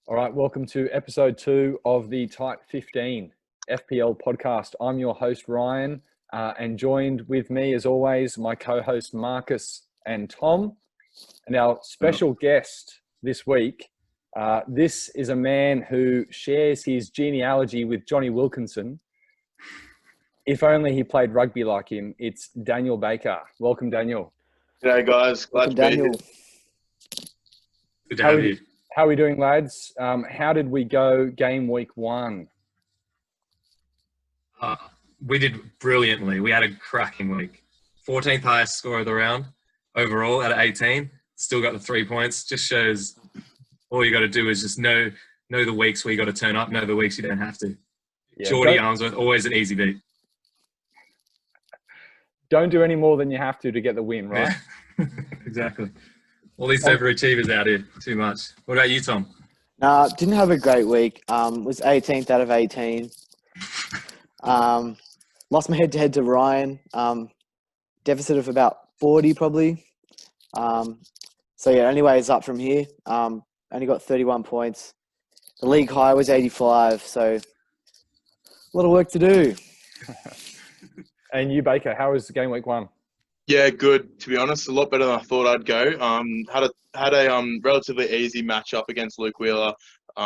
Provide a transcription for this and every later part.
All right, welcome to episode 2 of the Type 15 FPL podcast. I'm your host, Ryan, and joined with me, as always, my co-host, Marcus and Tom. And our special guest this week, this is a man who shares his genealogy with Johnny Wilkinson. If only he played rugby like him, it's Daniel Baker. Welcome, Daniel. G'day, guys. Glad to be here. Good to have you. How are we doing, lads? How did we go game week 1? We did brilliantly. We had a cracking week. 14th highest score of the round overall at 18. Still got the 3 points. Just shows all you got to do is just know the weeks where you got to turn up, know the weeks you don't have to. Yeah, Geordie Armsworth, always an easy beat. Don't do any more than you have to get the win, right? Yeah. Exactly. All these overachievers out here, too much. What about you, Tom? Didn't have a great week. Was 18th out of 18. Lost my head-to-head to Ryan. Deficit of about 40 probably. So yeah, anyway, it's up from here. Only got 31 points. The league high was 85, so a lot of work to do. And you, Baker, how was game week 1? Yeah, good. To be honest, a lot better than I thought I'd go. Had a relatively easy matchup against Luke Wheeler,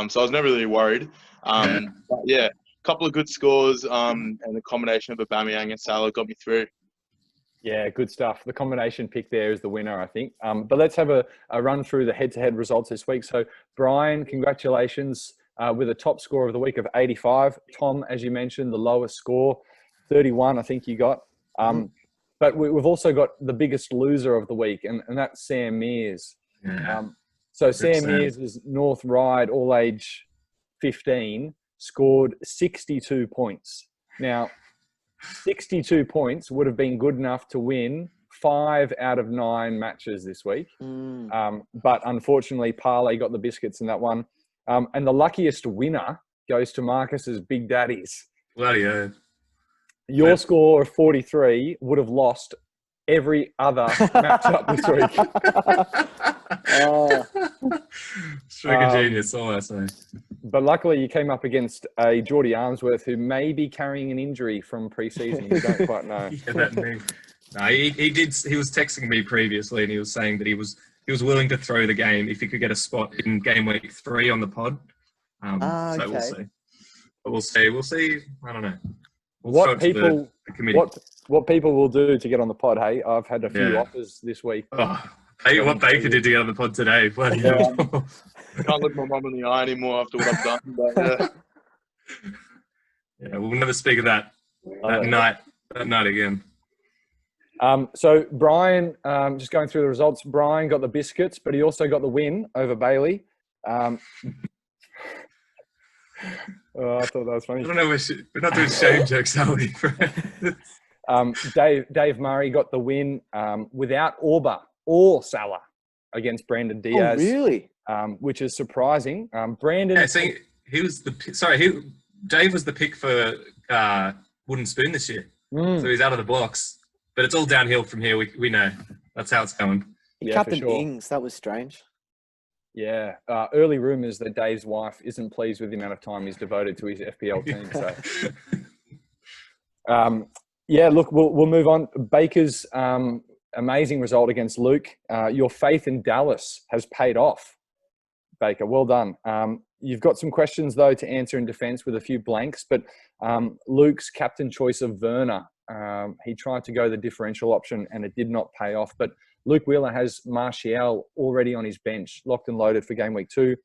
so I was never really worried. But yeah, a couple of good scores, and the combination of Aubameyang and Salah got me through. Yeah, good stuff. The combination pick there is the winner, I think. But let's have a run through the head-to-head results this week. So, Brian, congratulations with a top score of the week of 85. Tom, as you mentioned, the lowest score, 31, I think you got. But we've also got the biggest loser of the week, and that's Sam Mears. Yeah. So Sam Mears is North Ryde, all age 15, scored 62 points. Now, 62 points would have been good enough to win 5 out of 9 matches this week. But unfortunately, Parlay got the biscuits in that one. And the luckiest winner goes to Marcus's Big Daddies. Bloody hell. Your score of 43 would have lost every other matchup this week. Stroke of genius, all I say. But luckily, you came up against a Geordie Armsworth who may be carrying an injury from pre-season. You don't quite know. Yeah, that me. No, he did. He was texting me previously, and he was saying that he was willing to throw the game if he could get a spot in game week 3 on the pod. So okay. we'll see. But we'll see. We'll see. I don't know. What people will do to get on the pod, hey? I've had a few offers this week. Oh, what Baker did to get on the pod today. Bloody hell. I can't look my mum in the eye anymore after what I've done. But, yeah, we'll never speak of that night again. So Brian, just going through the results, Brian got the biscuits, but he also got the win over Bailey. Oh, I thought that was funny. I don't know. We're not doing shame jokes, are we? Dave Murray got the win without Auba or Salah against Brandon Diaz. Oh, really? Which is surprising. Brandon. Yeah, so he was Dave was the pick for Wooden Spoon this year. So he's out of the blocks. But it's all downhill from here. We know. That's how it's going. Captain Ings, that was strange. Yeah, early rumours that Dave's wife isn't pleased with the amount of time he's devoted to his FPL team. So, yeah, look, we'll move on. Baker's amazing result against Luke. Your faith in Dallas has paid off, Baker. Well done. You've got some questions, though, to answer in defence with a few blanks. But Luke's captain choice of Werner, he tried to go the differential option and it did not pay off. But Luke Wheeler has Martial already on his bench, locked and loaded for game week 2.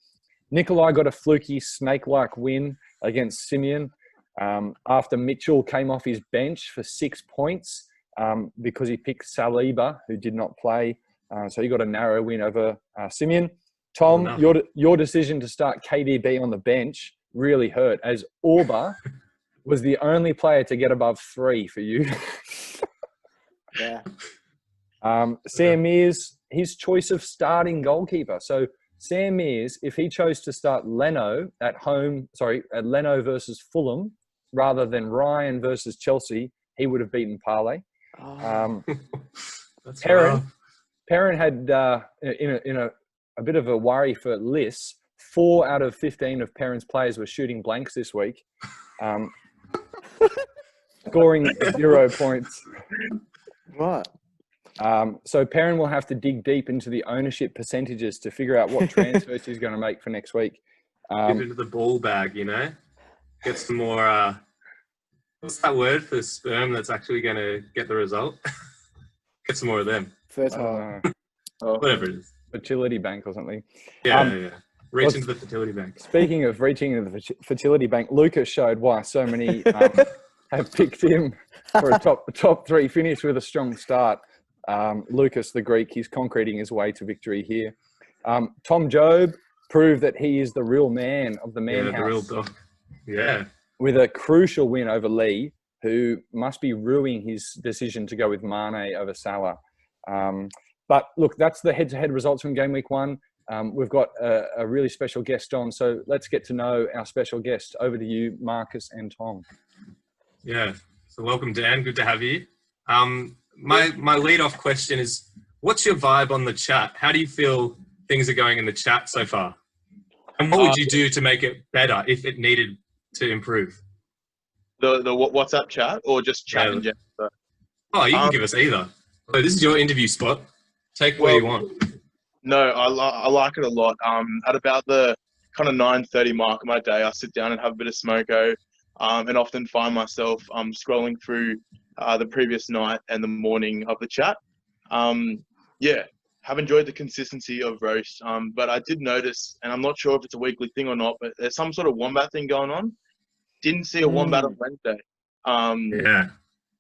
Nikolai got a fluky snake-like win against Simeon after Mitchell came off his bench for 6 points because he picked Saliba, who did not play. So he got a narrow win over Simeon. Tom, your decision to start KDB on the bench really hurt, as Auba was the only player to get above 3 for you. Yeah. Sam Mears, his choice of starting goalkeeper. So Sam Mears, if he chose to start Leno at Leno versus Fulham rather than Ryan versus Chelsea, he would have beaten Parlay. Perrin had in a bit of a worry for Liss, 4 out of 15 of Perrin's players were shooting blanks this week, scoring 0 points. Right. So Perrin will have to dig deep into the ownership percentages to figure out what transfers he's going to make for next week. Dip into the ball bag, get some more. What's that word for sperm that's actually going to get the result? Get some more of them. Fertile. Whatever it is. Fertility bank or something. Yeah. Reach into the fertility bank. Speaking of reaching into the fertility bank, Lucas showed why so many have picked him for a top 3 finish with a strong start. Lucas, the Greek, he's concreting his way to victory here. Tom Job proved that he is the real man of the man house. The real dog. Yeah. With a crucial win over Lee, who must be ruining his decision to go with Mane over Salah. But look, that's the head-to-head results from game week 1. We've got a really special guest on, so let's get to know our special guest. Over to you, Marcus and Tom. Yeah. So welcome, Dan. Good to have you. My lead-off question is, what's your vibe on the chat? How do you feel things are going in the chat so far? And what would you do to make it better if it needed to improve? The WhatsApp chat or just chat in general? Oh, you can give us either. So this is your interview spot. Take what you want. No, I like it a lot. At about the kind of 9:30 mark of my day, I sit down and have a bit of smoko, and often find myself scrolling through the previous night and the morning of the chat. Have enjoyed the consistency of roast, but I did notice, and I'm not sure if it's a weekly thing or not, but there's some sort of wombat thing going on. Didn't see a wombat on Wednesday. Yeah.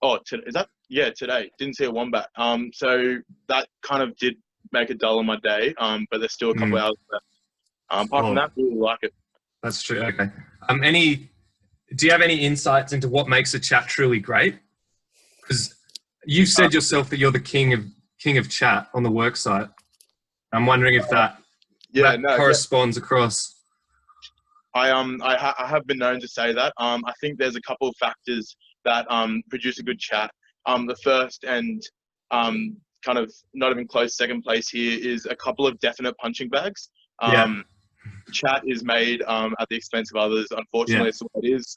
Oh, is that? Yeah, today. Didn't see a wombat. So that kind of did make it dull on my day, but there's still a couple hours left. Apart from that, really like it. That's true. Okay. Do you have any insights into what makes a chat truly great? Because you said yourself that you're the king of chat on the work site. I'm wondering if that corresponds across. I have been known to say that. I think there's a couple of factors that produce a good chat. The first and kind of not even close second place here is a couple of definite punching bags. Chat is made at the expense of others. Unfortunately, it's what it is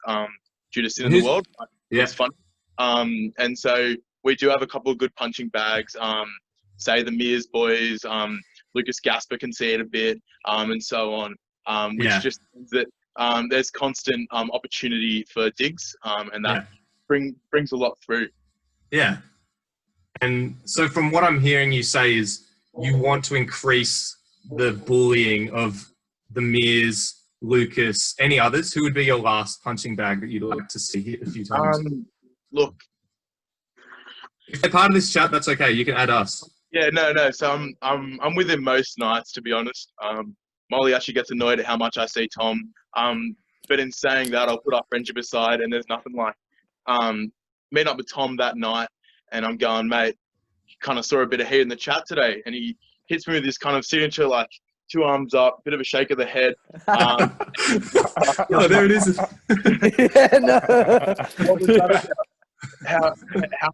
due to sin in the world. It's fun. And so we do have a couple of good punching bags. Say the Mears boys, Lucas Gasper can see it a bit, and so on. Which just means that there's constant opportunity for digs, and that brings a lot through. Yeah. And so from what I'm hearing you say is you want to increase the bullying of the Mears, Lucas, any others. Who would be your last punching bag that you'd like to see hit a few times? Look, if they're part of this chat, that's okay. You can add us. Yeah, no. So I'm with him most nights, to be honest. Molly actually gets annoyed at how much I see Tom. But in saying that, I'll put our friendship aside, and there's nothing like meet up with Tom that night, and I'm going, mate, kind of saw a bit of heat in the chat today, and he hits me with this kind of signature, like 2 arms up, bit of a shake of the head. Oh, there it is. How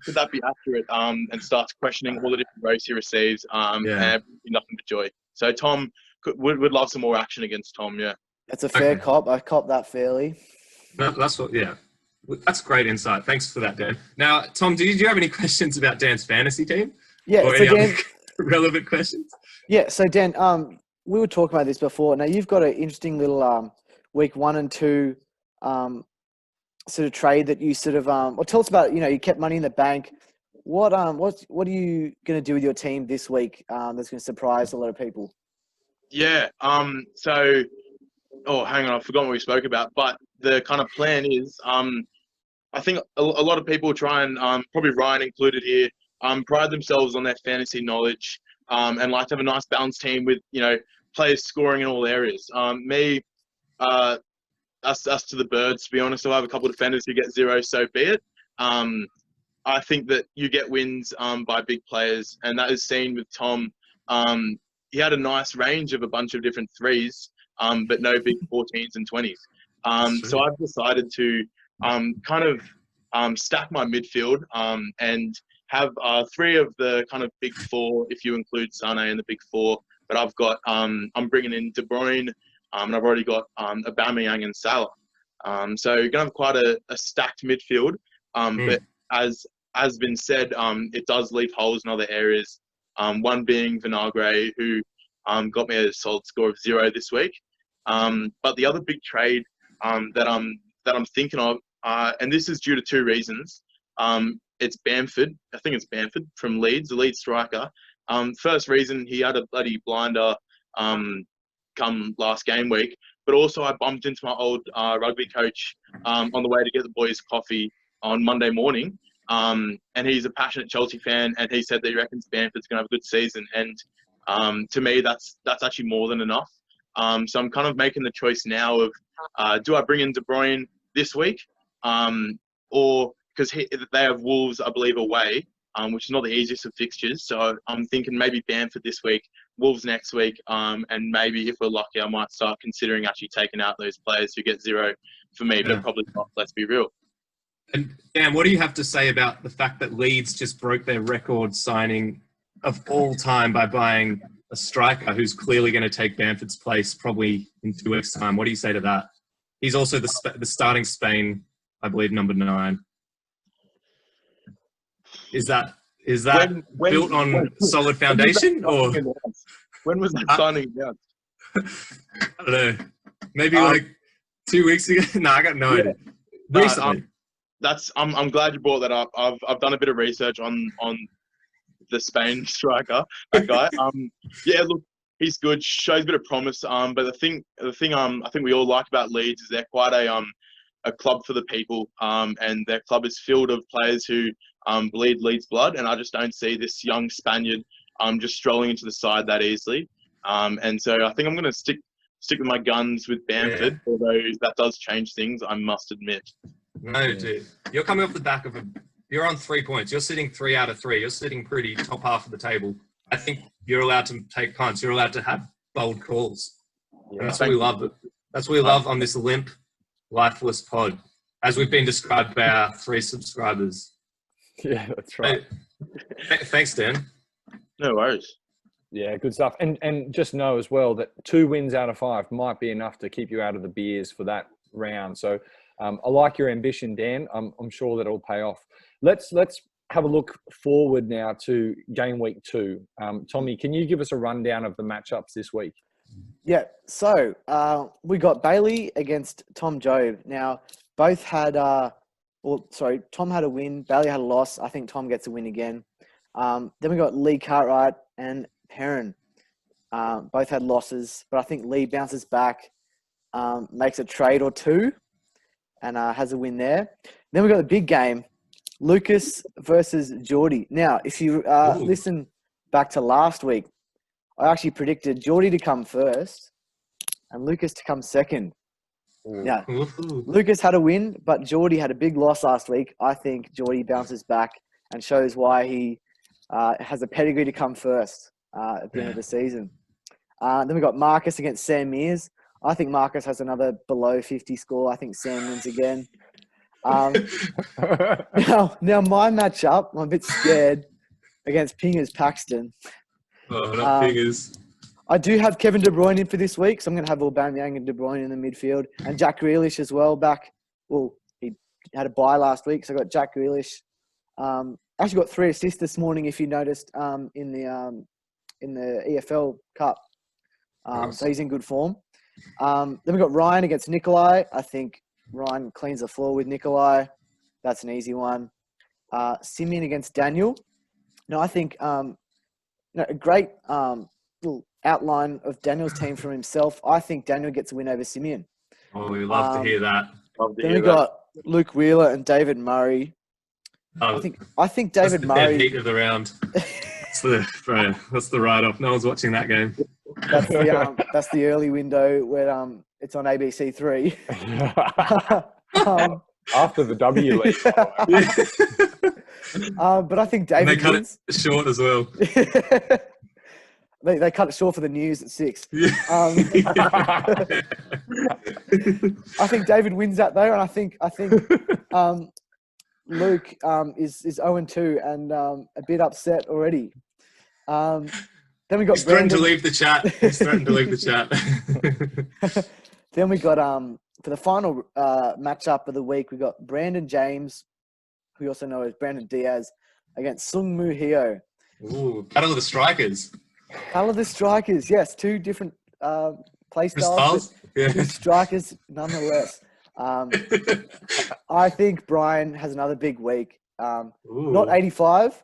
could that be accurate? And starts questioning all the different roasts he receives, and nothing but joy. So Tom would love some more action against Tom. Yeah, that's a fair cop. I cop that fairly. That's what. Yeah, that's great insight. Thanks for that, Dan. Now, Tom, do you have any questions about Dan's fantasy team? Yeah, or any other relevant questions? Yeah. So Dan, we were talking about this before. Now you've got an interesting little week 1 and 2 sort of trade that you sort of well, tell us about. You kept money in the bank. What are you going to do with your team this week? That's going to surprise a lot of people. Yeah. So, hang on, I've forgotten what we spoke about. But the kind of plan is, I think a lot of people try and probably Ryan included here, pride themselves on their fantasy knowledge, and like to have a nice balanced team with players scoring in all areas. Us to the birds, to be honest. I have a couple of defenders who get 0, so be it. I think that you get wins by big players, and that is seen with Tom. He had a nice range of a bunch of different 3s, but no big 14s and 20s. So I've decided to kind of stack my midfield and have 3 of the kind of big 4, if you include Sané in the big 4. But I've got I'm bringing in De Bruyne, and I've already got Aubameyang and Salah. So you're gonna have quite a stacked midfield. But as been said, it does leave holes in other areas. One being Vinagre, who got me a solid score of 0 this week. But the other big trade that I'm thinking of, and this is due to 2 reasons. It's Bamford. I think it's Bamford from Leeds, the Leeds striker. First reason, he had a bloody blinder come last game week. But also, I bumped into my old rugby coach on the way to get the boys coffee on Monday morning. And he's a passionate Chelsea fan, and he said that he reckons Bamford's going to have a good season. And to me, that's actually more than enough. So I'm kind of making the choice now of do I bring in De Bruyne this week, or because they have Wolves, I believe, away, which is not the easiest of fixtures. So I'm thinking maybe Bamford this week, Wolves next week, and maybe if we're lucky, I might start considering actually taking out those players who get 0 for me, but probably not. Let's be real. And Dan, what do you have to say about the fact that Leeds just broke their record signing of all time by buying a striker who's clearly going to take Bamford's place probably in 2 weeks' time? What do you say to that? He's also the starting Spain, I believe, number 9. Is that built on solid foundation, or when was that signing announced? I don't know, maybe like 2 weeks ago? No, I got no idea. Recently. I'm glad you brought that up. I've done a bit of research on the Spain striker, that guy. Yeah, look, he's good, shows a bit of promise. But the thing I think we all like about Leeds is they're quite a club for the people. And their club is filled of players who bleed Leeds blood, and I just don't see this young Spaniard just strolling into the side that easily. And so I think I'm going to stick with my guns with Bamford, although that does change things, I must admit. No, dude. You're coming off the back of you're on 3 points. You're sitting 3 out of 3. You're sitting pretty top half of the table. I think you're allowed to take punts. You're allowed to have bold calls. Yeah. And that's what we love. That's what we love on this limp, lifeless pod, as we've been described by our 3 subscribers. Yeah, that's right. Thanks, Dan. No worries. Yeah, good stuff. And just know as well that 2 wins out of 5 might be enough to keep you out of the beers for that round. So I like your ambition, Dan. I'm sure that'll pay off. Let's have a look forward now to game week 2. Tommy, can you give us a rundown of the matchups this week? Yeah, so we got Bailey against Tom Jobe. Now, both had, Tom had a win, Bailey had a loss. I think Tom gets a win again. Then we got Lee Cartwright and Perrin. Both had losses, but I think Lee bounces back, makes a trade or 2, and has a win there. Then we got the big game, Lucas versus Geordie. Now, if you listen back to last week, I actually predicted Geordie to come first and Lucas to come second. Now, Lucas had a win, but Geordie had a big loss last week. I think Geordie bounces back and shows why he has a pedigree to come first at the end of the season. Then we got Marcus against Sam Mears. I think Marcus has another below 50 score. I think Sam wins again. Now my matchup, I'm a bit scared against Pingers Paxton. Oh, not Pingers. I do have Kevin De Bruyne in for this week, so I'm going to have Aubameyang and De Bruyne in the midfield, and Jack Grealish as well back. Well, he had a bye last week, so I got Jack Grealish. Actually got 3 assists this morning, if you noticed, in the EFL Cup. Nice. So he's in good form. Then we got Ryan against Nikolai. I think Ryan cleans the floor with Nikolai. That's an easy one. Simeon against Daniel. No, I think a great little outline of Daniel's team from himself. I think Daniel gets a win over Simeon. Oh, we love to hear that. Then we got Luke Wheeler and David Murray. I think David Murray. Heat of the round. That's the write-off. No one's watching that game. That's the early window where it's on ABC3. After the W League. But I think David And they cut wins. it short as well. They cut it short for the news at 6. Yeah. I think David wins that though, and I think Luke is 0-2 and a bit upset already. Then we got He's threatened to Brandon. leave the chat. He's threatened to leave the chat. Then we got for the final matchup of the week, we got Brandon James, who we also know as Brandon Diaz, against Sung Moo Hio. Ooh, battle of the strikers. Battle of the strikers, yes, two different play styles, Styles? but Yeah. two strikers nonetheless. I think Brian has another big week. Not Ooh. 85,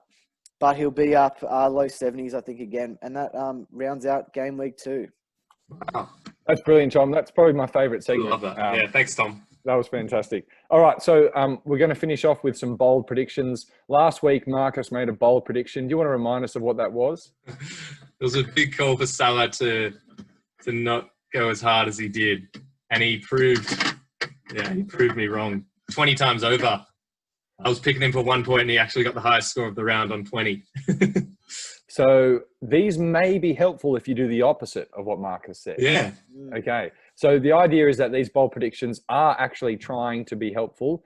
but he'll be up low 70s, I think, again. And that rounds out game week 2. Wow. That's brilliant, Tom. That's probably my favourite I segment. love that. Yeah, thanks, Tom. That was fantastic. All right, so we're going to finish off with some bold predictions. Last week, Marcus made a bold prediction. Do you want to remind us of what that was? It was a big call for Salah to not go as hard as he did, and he proved me wrong 20 times over. I was picking him for 1 point, and he actually got the highest score of the round on 20. So these may be helpful if you do the opposite of what Marcus said. Yeah. Okay. So the idea is that these bold predictions are actually trying to be helpful.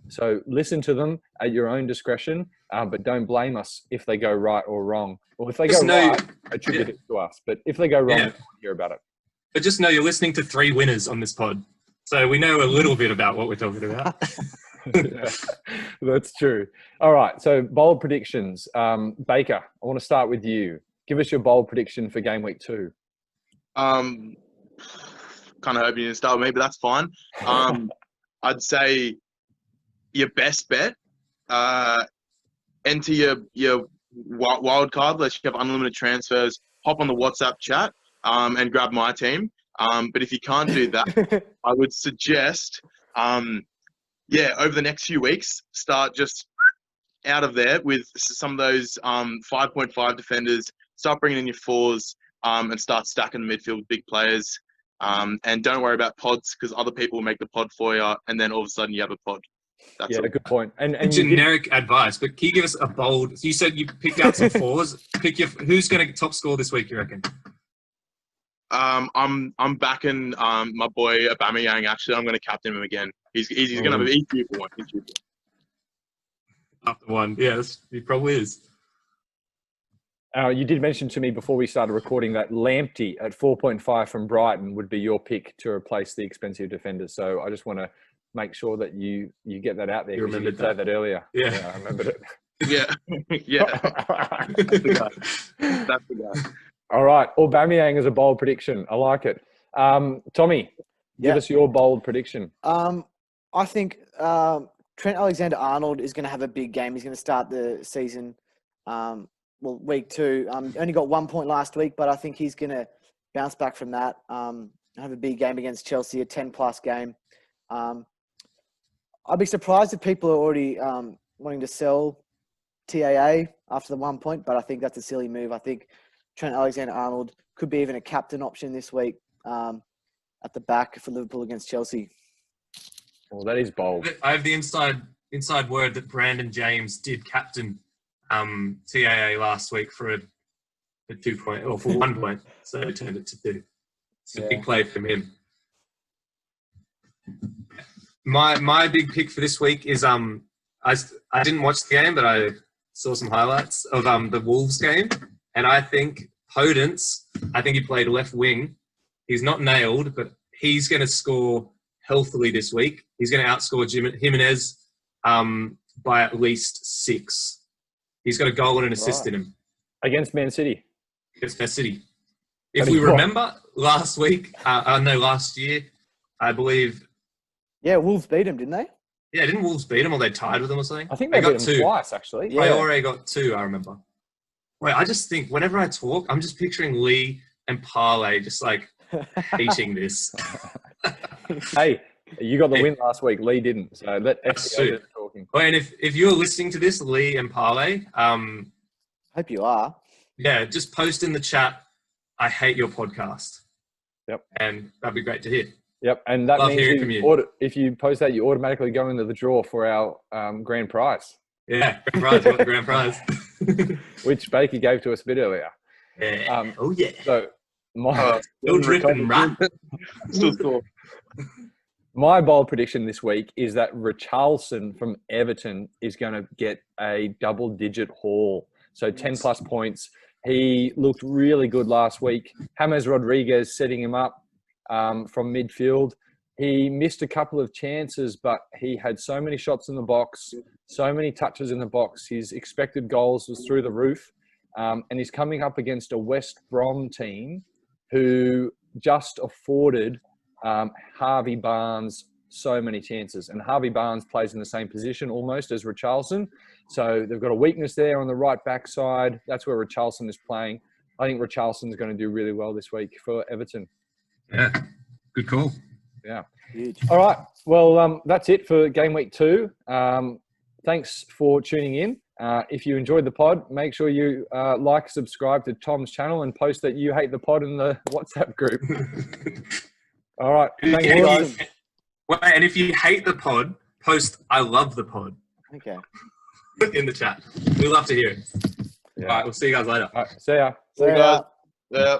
So listen to them at your own discretion, but don't blame us if they go right or wrong. Or if they Just go know- right, attribute it to us. But if they go wrong, Yeah. we want to hear about it. But just know you're listening to 3 winners on this pod. So we know a little bit about what we're talking about. Yeah, that's true. All right. So bold predictions. Baker, I want to start with you. Give us your bold prediction for game week 2. Kind of hoping you didn't start with me, but that's fine. I'd say your best bet, enter your wild card. Let's have unlimited transfers. Hop on the WhatsApp chat and grab my team. But if you can't do that, I would suggest, over the next few weeks, start just out of there with some of those 5.5 defenders. Start bringing in your 4s and start stacking the midfield with big players. And don't worry about pods because other people will make the pod for you, and then all of a sudden you have a pod. That's Yeah, all. good point. And you did, Generic advice, but can you give us a bold? You said you picked out some 4s. Who's going to top score this week? You reckon? I'm backing my boy Aubameyang. Actually, I'm going to captain him again. He's going to be due for one. He's due for one. After one, yes, he probably is. you did mention to me before we started recording that Lamptey at 4.5 from Brighton would be your pick to replace the expensive defenders. So I just want to make sure that you get that out there. You 'cause remembered did say that. that earlier. Yeah. I remembered it. Yeah, yeah. That's the guy. All right. Aubameyang is a bold prediction. I like it. Tommy, Yeah. give us your bold prediction. I think Trent Alexander-Arnold is going to have a big game. He's going to start the season, week 2. Only got 1 point last week, but I think he's going to bounce back from that. Have a big game against Chelsea, a 10-plus game. I'd be surprised if people are already wanting to sell TAA after the 1 point, but I think that's a silly move. I think Trent Alexander-Arnold could be even a captain option this week at the back for Liverpool against Chelsea. Well, that is bold. I have the inside word that Brandon James did captain TAA last week for a 2 point or for 1 point, so he turned it to 2. It's a big play from him. My big pick for this week is I didn't watch the game, but I saw some highlights of the Wolves game, and I think Podence, I think he played left wing. He's not nailed, but he's going to score healthily this week. He's going to outscore Jimenez by at least 6. He's got a goal and an assist in him Against Man City. against Man City. If But we he's got- remember last year, I believe. Yeah, Wolves beat him, didn't they? Yeah, didn't Wolves beat him or they tied with them or something? I think they got beat them 2. twice, actually. Yeah. Traore got 2, I remember. Wait, I just think whenever I talk, I'm just picturing Lee and Parlay just like hating this. Hey, you got the win last week. Lee didn't. So let That's FPL true. do the talking. Oh, and if you're listening to this, Lee and Parlay, Hope you are. yeah, just post in the chat, I hate your podcast. Yep. And that'd be great to hear. Yep, and that Love hearing from means you. if you post that, you automatically go into the draw for our grand prize, Yeah, grand prize, you want the grand prize. which Baker gave to us a bit earlier. Yeah. Oh, yeah. So my Still dripping, right? Still score. my bold prediction this week is that Richarlison from Everton is going to get a double-digit haul. So 10-plus points. He looked really good last week. James Rodriguez setting him up from midfield. He missed a couple of chances, but he had so many shots in the box, so many touches in the box. His expected goals was through the roof. And he's coming up against a West Brom team who just afforded Harvey Barnes so many chances. And Harvey Barnes plays in the same position almost as Richarlison. So they've got a weakness there on the right back side. That's where Richarlison is playing. I think Richarlison's going to do really well this week for Everton. Yeah, good call. Yeah. Huge. All right. Well, that's it for game week 2. Thanks for tuning in. If you enjoyed the pod, make sure you like, subscribe to Tom's channel and post that you hate the pod in the WhatsApp group. All right. Thank you, guys. Wait, and if you hate the pod, post "I love the pod" Okay. in the chat. We love to hear it. Yeah. All right, we'll see you guys later. All right. See ya. So, guys. Yeah.